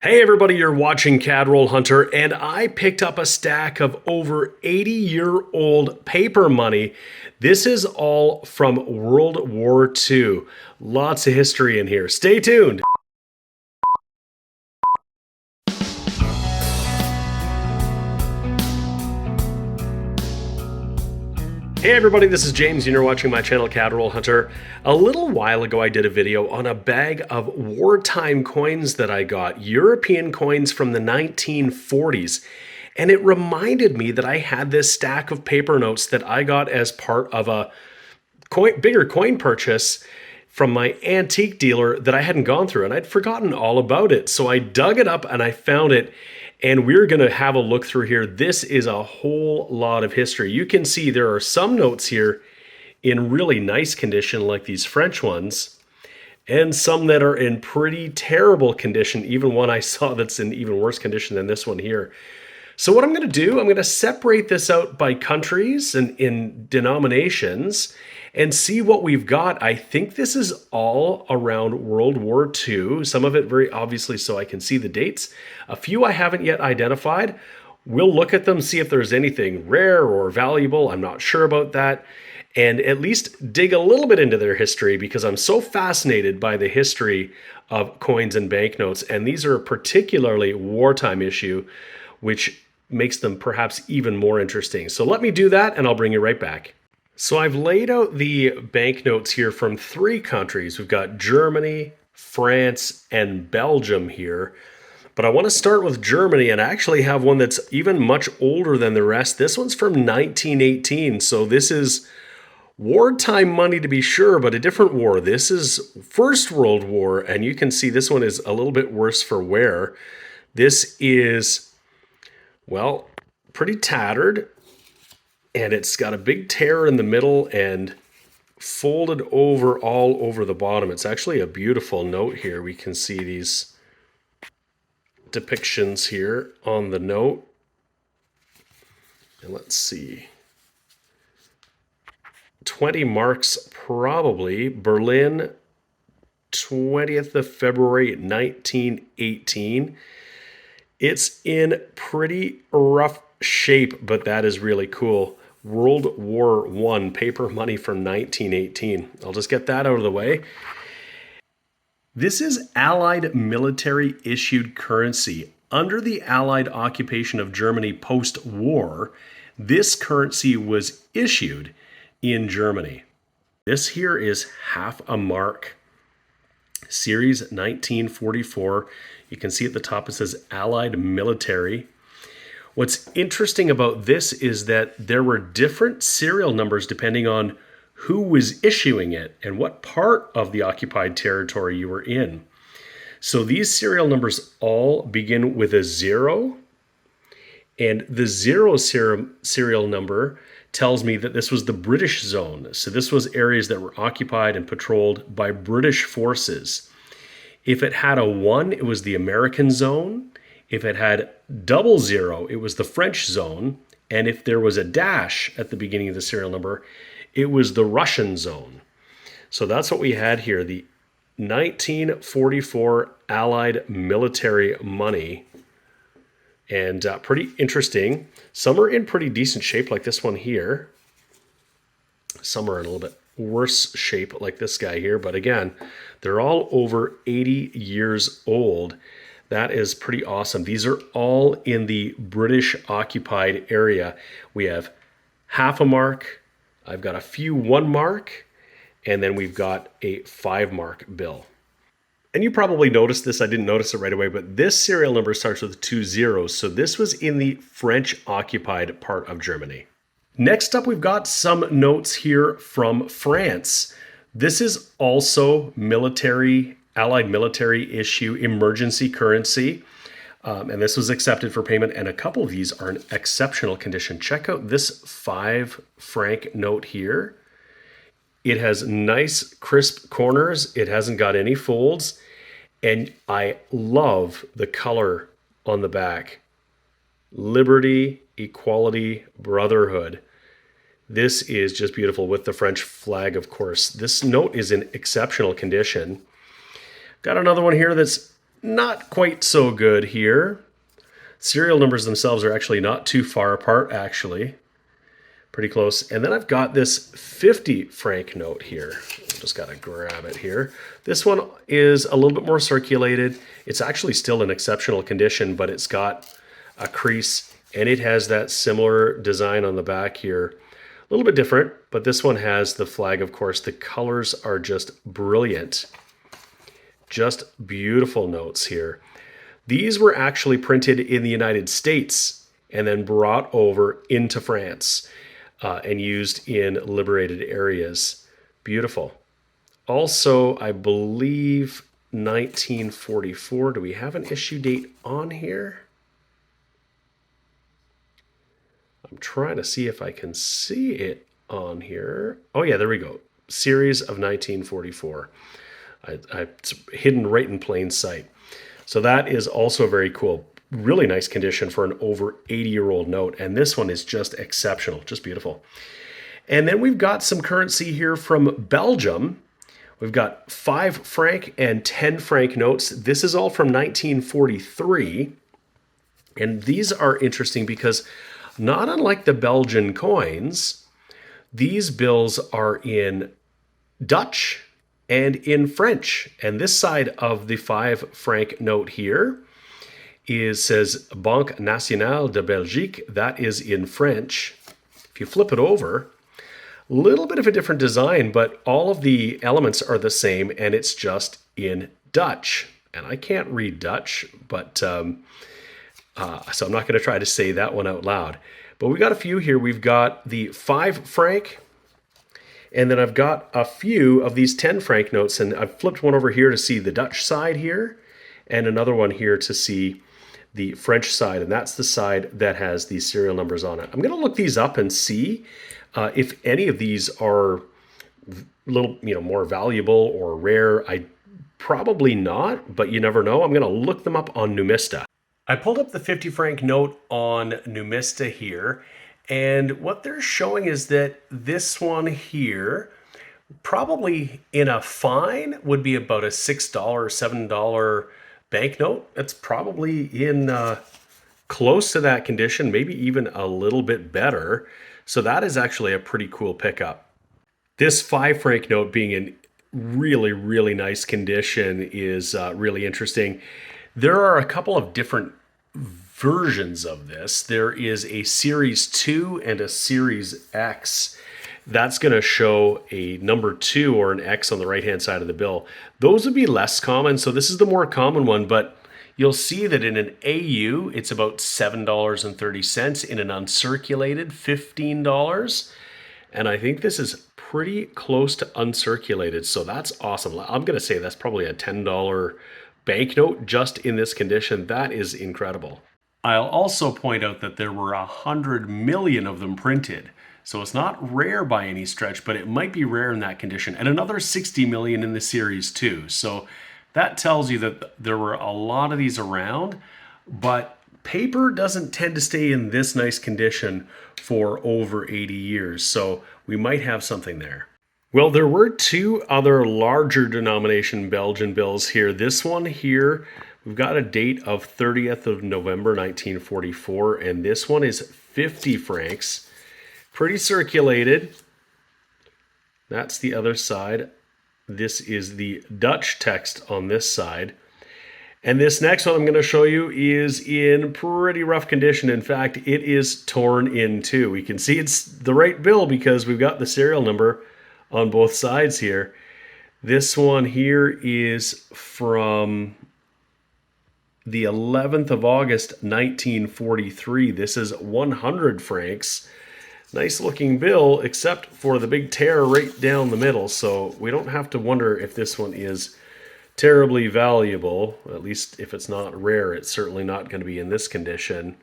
Hey everybody, you're watching Cadroll Hunter, and I picked up a stack of over 80-year-old paper money. This is all from World War II. Lots of history in here. Stay tuned. Hey everybody, this is James and you're watching my channel Cadroll Hunter. A little while ago I did a video on a bag of wartime coins that I got, European coins from the 1940s. And it reminded me that I had this stack of paper notes that I got as part of a bigger coin purchase from my antique dealer that I hadn't gone through, and I'd forgotten all about it. So I dug it up and I found it, and we're going to have a look through here. This is a whole lot of history. You can see there are some notes here in really nice condition, like these French ones, and some that are in pretty terrible condition, even one I saw that's in even worse condition than this one here. So what I'm going to do, I'm going to separate this out by countries and in denominations and see what we've got. I think this is all around World War II. Some of it very obviously so I can see the dates. A few I haven't yet identified. We'll look at them, see if there's anything rare or valuable. I'm not sure about that. And at least dig a little bit into their history, because I'm so fascinated by the history of coins and banknotes. And these are a particularly wartime issue, which makes them perhaps even more interesting. So let me do that and I'll bring you right back. So I've laid out the banknotes here from three countries. We've got Germany, France, and Belgium here. But I want to start with Germany, and I actually have one that's even much older than the rest. This one's from 1918. So this is wartime money to be sure, but a different war. This is First World War, and you can see this one is a little bit worse for wear. This is, well, pretty tattered, and it's got a big tear in the middle and folded over all over the bottom. It's actually a beautiful note here. We can see these depictions here on the note. And let's see. 20 marks probably. Berlin, 20th of February, 1918. It's in pretty rough shape, but that is really cool. World War I paper money from 1918. I'll just get that out of the way. This is Allied military issued currency. Under the Allied occupation of Germany post-war, this currency was issued in Germany. This here is half a mark. Series 1944. You can see at the top it says Allied military. What's interesting about this is that there were different serial numbers depending on who was issuing it and what part of the occupied territory you were in. So these serial numbers all begin with a 0, and the 0 serial number tells me that this was the British zone. So this was areas that were occupied and patrolled by British forces. If it had a 1, it was the American zone. If it had 00, it was the French zone. And if there was a dash at the beginning of the serial number, it was the Russian zone. So that's what we had here, the 1944 Allied military money. And pretty interesting. Some are in pretty decent shape, like this one here. Some are in a little bit worse shape, like this guy here. But again, they're all over 80 years old. That is pretty awesome. These are all in the British occupied area. We have half a mark. I've got a few 1 mark, and then we've got a 5 mark bill. And you probably noticed this. I didn't notice it right away, but this serial number starts with 2 zeros. So this was in the French occupied part of Germany. Next up, we've got some notes here from France. This is also military, Allied military issue emergency currency. And this was accepted for payment. And a couple of these are in exceptional condition. Check out this 5 franc note here. It has nice crisp corners. It hasn't got any folds. And I love the color on the back. Liberty, equality, brotherhood. This is just beautiful with the French flag, of course. This note is in exceptional condition. Got another one here that's not quite so good here. Serial numbers themselves are actually not too far apart, actually. Pretty close. And then I've got this 50 franc note here. Just got to grab it here. This one is a little bit more circulated. It's actually still in exceptional condition, but it's got a crease and it has that similar design on the back here. A little bit different, but this one has the flag, of course. The colors are just brilliant. Just beautiful notes here. These were actually printed in the United States and then brought over into France and used in liberated areas. Beautiful. Also, I believe 1944. Do we have an issue date on here? I'm trying to see if I can see it on here. Oh yeah, there we go. Series of 1944. It's hidden right in plain sight. So that is also very cool. Really nice condition for an over 80-year-old note. And this one is just exceptional, just beautiful. And then we've got some currency here from Belgium. We've got 5 franc and 10 franc notes. This is all from 1943. And these are interesting because not unlike the Belgian coins, these bills are in Dutch and in French. And this side of the 5 franc note here says Banque Nationale de Belgique. That is in French. If you flip it over, a little bit of a different design, but all of the elements are the same, and it's just in Dutch. And I can't read Dutch, but so I'm not going to try to say that one out loud. But we got a few here. We've got the 5 franc, and then I've got a few of these 10 franc notes, and I've flipped one over here to see the Dutch side here, and another one here to see the French side, and that's the side that has these serial numbers on it. I'm going to look these up and see if any of these are a little, more valuable or rare. I probably not, but you never know. I'm going to look them up on Numista. I pulled up the 50 franc note on Numista here, and what they're showing is that this one here, probably in a fine, would be about a $6, $7 banknote. That's probably in close to that condition, maybe even a little bit better. So that is actually a pretty cool pickup. This 5 franc note being in really, really nice condition is really interesting. There are a couple of different versions of this. There is a Series 2 and a Series X. That's going to show a number 2 or an X on the right-hand side of the bill. Those would be less common, so this is the more common one, but you'll see that in an AU, it's about $7.30. In an uncirculated, $15. And I think this is pretty close to uncirculated, so that's awesome. I'm going to say that's probably a $10 banknote just in this condition. That is incredible. I'll also point out that there were 100 million of them printed. So it's not rare by any stretch, but it might be rare in that condition. And another 60 million in the series too. So that tells you that there were a lot of these around, but paper doesn't tend to stay in this nice condition for over 80 years. So we might have something there. Well, there were 2 other larger denomination Belgian bills here. This one here, we've got a date of 30th of November, 1944, and this one is 50 francs. Pretty circulated. That's the other side. This is the Dutch text on this side. And this next one I'm going to show you is in pretty rough condition. In fact, it is torn in two. We can see it's the right bill because we've got the serial number on both sides here. This one here is from the 11th of August, 1943. This is 100 francs. Nice looking bill, except for the big tear right down the middle. So we don't have to wonder if this one is terribly valuable. At least if it's not rare, it's certainly not going to be in this condition.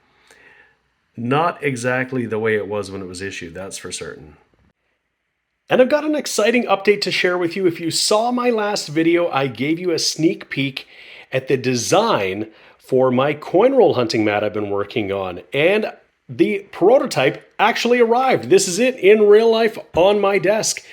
Not exactly the way it was when it was issued, that's for certain. And I've got an exciting update to share with you. If you saw my last video, I gave you a sneak peek at the design for my coin roll hunting mat I've been working on. And the prototype actually arrived. This is it in real life on my desk.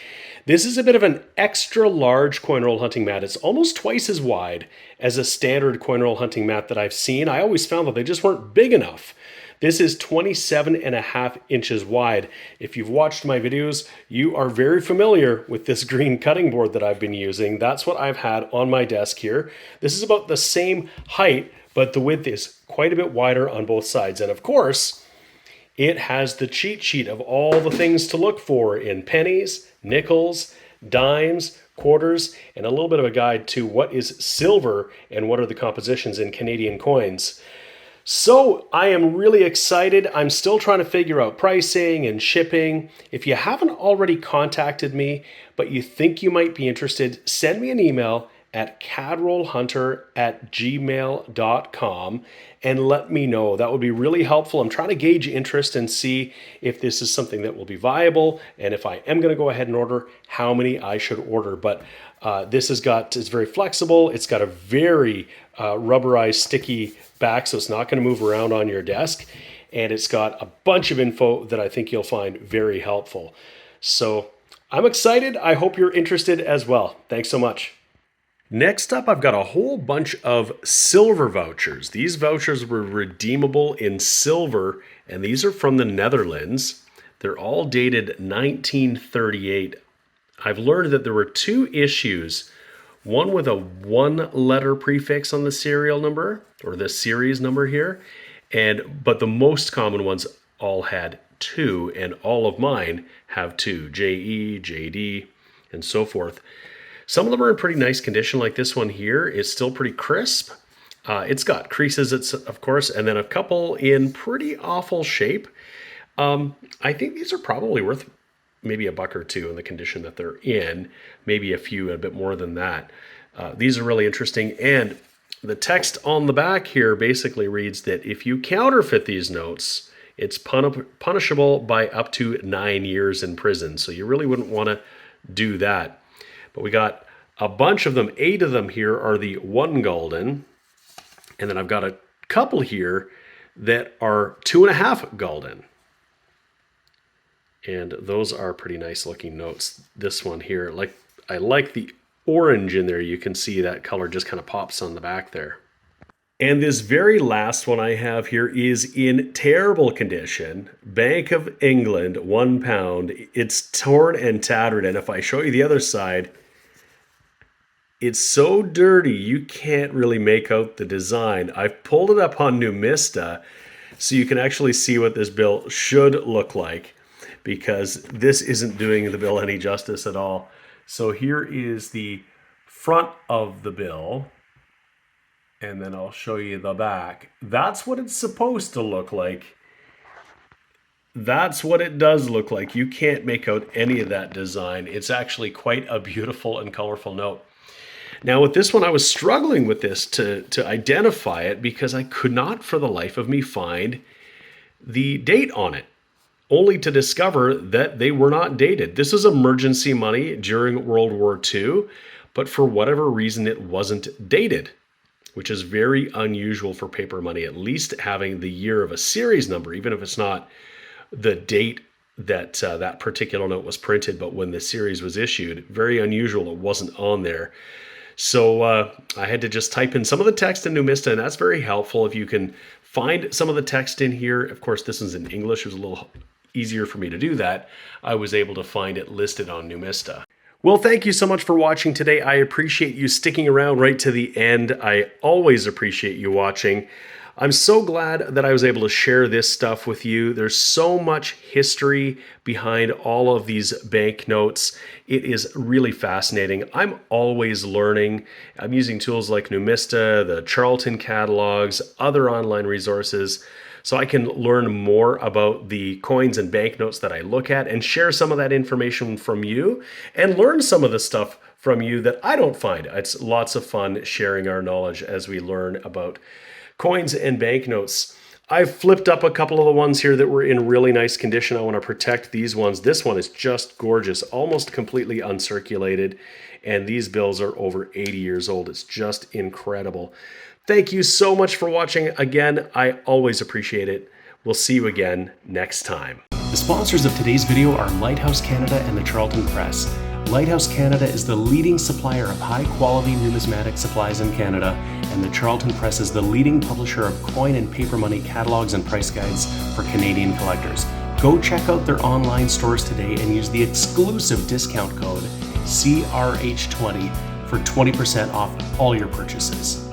This is a bit of an extra large coin roll hunting mat. It's almost twice as wide as a standard coin roll hunting mat that I've seen. I always found that they just weren't big enough. This is 27.5 inches wide. If you've watched my videos, you are very familiar with this green cutting board that I've been using. That's what I've had on my desk here. This is about the same height, but the width is quite a bit wider on both sides. And of course, it has the cheat sheet of all the things to look for in pennies, nickels, dimes, quarters, and a little bit of a guide to what is silver and what are the compositions in Canadian coins. So I am really excited. I'm still trying to figure out pricing and shipping. If you haven't already contacted me, but you think you might be interested, send me an email at cadrollhunter@gmail.com and let me know. That would be really helpful. I'm trying to gauge interest and see if this is something that will be viable, and if I am going to go ahead and order, how many I should order. But it's very flexible. It's got a very rubberized, sticky back, so it's not going to move around on your desk. And it's got a bunch of info that I think you'll find very helpful. So I'm excited. I hope you're interested as well. Thanks so much. Next up, I've got a whole bunch of silver vouchers. These vouchers were redeemable in silver, and these are from the Netherlands. They're all dated 1938. I've learned that there were two issues, one with a one-letter prefix on the serial number, or the series number here, but the most common ones all had two, and all of mine have two, JE, JD, and so forth. Some of them are in pretty nice condition, like this one here is still pretty crisp. It's got creases, of course, and then a couple in pretty awful shape. I think these are probably worth maybe $1 or $2 in the condition that they're in, maybe a few, a bit more than that. These are really interesting, and the text on the back here basically reads that if you counterfeit these notes, it's punishable by up to 9 years in prison. So you really wouldn't want to do that. But we got a bunch of them. 8 of them here are the 1 gulden. And then I've got a couple here that are 2.5 gulden. And those are pretty nice looking notes. This one here, I like the orange in there. You can see that color just kind of pops on the back there. And this very last one I have here is in terrible condition. Bank of England, £1. It's torn and tattered. And if I show you the other side, it's so dirty you can't really make out the design. I've pulled it up on Numista so you can actually see what this bill should look like, because this isn't doing the bill any justice at all. So here is the front of the bill, and then I'll show you the back. That's what it's supposed to look like. That's what it does look like. You can't make out any of that design. It's actually quite a beautiful and colorful note. Now with this one, I was struggling with this to identify it because I could not for the life of me find the date on it, only to discover that they were not dated. This is emergency money during World War II, but for whatever reason, it wasn't dated, which is very unusual for paper money, at least having the year of a series number, even if it's not the date that that particular note was printed, but when the series was issued. Very unusual it wasn't on there. So I had to just type in some of the text in Numista, and that's very helpful if you can find some of the text in here. Of course, this one's in English. It was a little easier for me to do that. I was able to find it listed on Numista. Well, thank you so much for watching today. I appreciate you sticking around right to the end. I always appreciate you watching. I'm so glad that I was able to share this stuff with you. There's so much history behind all of these banknotes. It is really fascinating. I'm always learning. I'm using tools like Numista, the Charlton catalogs, other online resources, so I can learn more about the coins and banknotes that I look at and share some of that information from you and learn some of the stuff from you that I don't find. It's lots of fun sharing our knowledge as we learn about coins and banknotes. I've flipped up a couple of the ones here that were in really nice condition. I want to protect these ones. This one is just gorgeous, almost completely uncirculated, and these bills are over 80 years old. It's just incredible. Thank you so much for watching. Again, I always appreciate it. We'll see you again next time. The sponsors of today's video are Lighthouse Canada and the Charlton Press. Lighthouse Canada is the leading supplier of high-quality numismatic supplies in Canada, and the Charlton Press is the leading publisher of coin and paper money catalogs and price guides for Canadian collectors. Go check out their online stores today and use the exclusive discount code CRH20 for 20% off all your purchases.